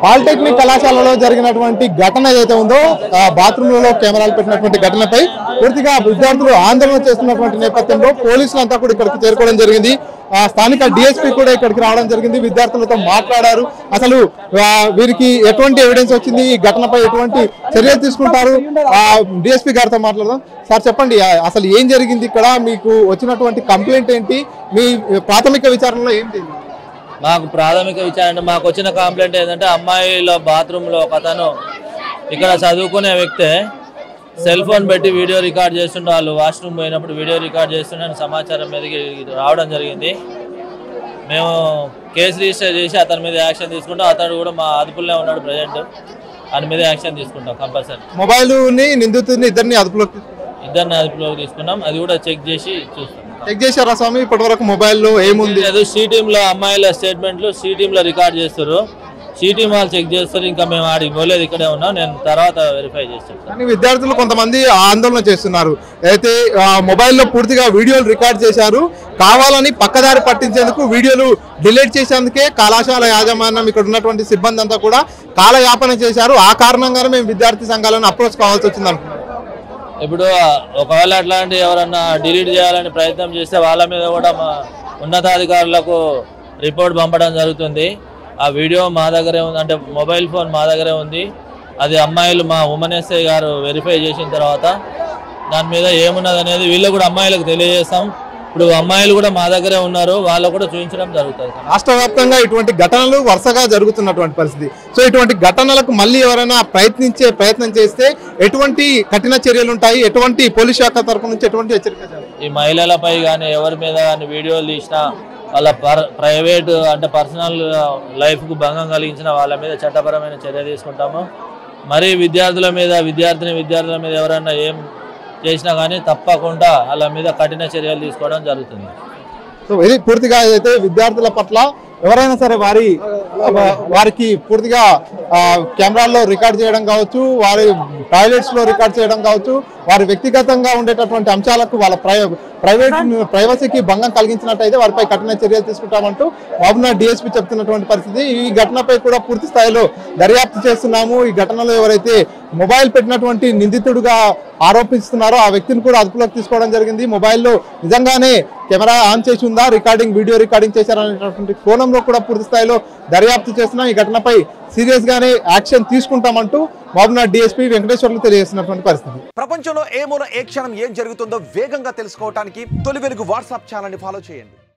Polytechnic కళాశాలలో జరిగినటువంటి ఘటన ఏదైతే ఉందో బాత్రూంలలో కెమెరాలు పెట్టినటువంటి ఘటనపై పూర్తిగా విద్యార్థులు ఆందోళన చేస్తున్నటువంటి నేపథ్యంలో పోలీసులంతా కూడా ఇక్కడికి చేరుకోవడం జరిగింది. స్థానిక డిఎస్పీ కూడా ఇక్కడికి రావడం జరిగింది. విద్యార్థులతో మాట్లాడారు. అసలు వీరికి ఎటువంటి ఎవిడెన్స్ వచ్చింది, ఈ ఘటనపై ఎటువంటి చర్యలు తీసుకుంటారు, డిఎస్పీ గారితో మాట్లాడదాం. సార్ చెప్పండి, అసలు ఏం జరిగింది ఇక్కడ, మీకు వచ్చినటువంటి కంప్లైంట్ ఏంటి, మీ ప్రాథమిక విచారణలో ఏంటి? మాకు ప్రాథమిక విచారణ మాకు వచ్చిన కంప్లైంట్ ఏంటంటే అమ్మాయిల బాత్రూంలో ఒక అతను ఇక్కడ చదువుకునే వ్యక్తే సెల్ ఫోన్ పెట్టి వీడియో రికార్డ్ చేస్తుండే, వాళ్ళు వాష్రూమ్ పోయినప్పుడు వీడియో రికార్డ్ చేస్తుండే సమాచారం మీదకి రావడం జరిగింది. మేము కేసు రిజిస్టర్ చేసి అతని మీద యాక్షన్ తీసుకుంటాం. అతడు కూడా మా అదుపులోనే ఉన్నాడు ప్రజెంట్. అతని మీద యాక్షన్ తీసుకుంటాం కంపల్సరీ. మొబైల్ని నిందితుడిని ఇద్దరిని అదుపులోకి తీసుకున్నాం. అది కూడా చెక్ చేసి చూస్తాం. చెక్ చేశారా స్వామి? ఇప్పటి వరకు మొబైల్లో ఏముంది? సి టీంలో అమ్మాయిల స్టేట్మెంట్లు సి టీంలో రికార్డ్ చేస్తారు. సి టీం వాళ్ళు చెక్ చేస్తారు. ఇంకా మేము ఆడికి పోలేదు, ఇక్కడే ఉన్నాం. నేను తర్వాత వెరిఫై చేస్తాను. కానీ విద్యార్థులు కొంతమంది ఆందోళన చేస్తున్నారు. అయితే మొబైల్లో పూర్తిగా వీడియోలు రికార్డ్ చేశారు, కావాలని పక్కదారి పట్టించేందుకు వీడియోలు డిలీట్ చేసేందుకే కళాశాల యాజమాన్యం ఇక్కడ ఉన్నటువంటి సిబ్బంది అంతా కూడా కాలయాపన చేశారు. ఆ కారణంగానే మేము విద్యార్థి సంఘాలను అప్రోచ్ కావాల్సి వచ్చింది అనుకున్నాం. ఇప్పుడు ఒకవేళ అట్లాంటి ఎవరన్నా డిలీట్ చేయాలని ప్రయత్నం చేస్తే వాళ్ళ మీద కూడా మా ఉన్నతాధికారులకు రిపోర్ట్ పంపడం జరుగుతుంది. ఆ వీడియో మా దగ్గరే ఉంది, అంటే మొబైల్ ఫోన్ మా దగ్గరే ఉంది. అది అమ్మాయిలు మా ఉమెన్ ఎస్ఐ గారు వెరిఫై చేసిన తర్వాత దాని మీద ఏమున్నది అనేది వీళ్ళు కూడా అమ్మాయిలకు తెలియజేస్తాం. ఇప్పుడు అమ్మాయిలు కూడా మా దగ్గరే ఉన్నారు, వాళ్ళు కూడా చూపించడం జరుగుతుంది. రాష్ట్ర వ్యాప్తంగా ఇటువంటి ఘటనలు వరుసగా జరుగుతున్నటువంటి పరిస్థితి. సో ఇటువంటి ఘటనలకు మళ్ళీ ఎవరైనా ప్రయత్నం చేస్తే ఎటువంటి కఠిన చర్యలు ఉంటాయి, ఎటువంటి పోలీస్ శాఖ తరఫు నుంచి ఎటువంటి హెచ్చరిక? ఈ మహిళలపై కానీ ఎవరి మీద కానీ వీడియోలు తీసినా, వాళ్ళ ప్రైవేట్ అంటే పర్సనల్ లైఫ్కు భంగం కలిగించిన వాళ్ళ మీద చట్టపరమైన చర్య తీసుకుంటాము. మరి విద్యార్థుల మీద ఎవరైనా ఏం చేసినా కానీ తప్పకుండా వాళ్ళ మీద కఠిన చర్యలు తీసుకోవడం జరుగుతుంది. సో ఇది పూర్తిగా అయితే విద్యార్థుల పట్ల ఎవరైనా సరే వారికి పూర్తిగా కెమెరాల్లో రికార్డ్ చేయడం కావచ్చు, వారి టాయిలెట్స్లో రికార్డ్ చేయడం కావచ్చు, వారి వ్యక్తిగతంగా ఉండేటటువంటి అంశాలకు వాళ్ళ ప్రైవసీకి భంగం కలిగించినట్టయితే వారిపై కఠిన చర్యలు తీసుకుంటామంటూ మహబూబ్నగర్ డిఎస్పీ చెప్తున్నటువంటి పరిస్థితి. ఈ ఘటనపై కూడా పూర్తి స్థాయిలో దర్యాప్తు చేస్తున్నాము. ఈ ఘటనలో ఎవరైతే మొబైల్ పెట్టినటువంటి నిందితుడుగా ఆరోపిస్తున్నారో ఆ వ్యక్తిని కూడా అదుపులోకి తీసుకోవడం జరిగింది. మొబైల్లో నిజంగానే కెమెరా ఆన్ చేసి ఉందా, వీడియో రికార్డింగ్ చేశారనేటటువంటి కోణంలో కూడా పూర్తి స్థాయిలో దర్యాప్తు చేస్తున్నాం. ఈ ఘటనపై సీరియస్ గానే యాక్షన్ తీసుకుంటామంటూ మహబూబ్నగర్ డిఎస్పీ వెంకటేశ్వర్లు తెలియజేస్తున్నటువంటి పరిస్థితి. ప్రపంచంలో ఏ మూల ఏ క్షణం ఏం జరుగుతుందో వేగంగా తెలుసుకోవడానికి తొలి వెలుగు వాట్సాప్ ఛానల్ ని ఫాలో చేయండి.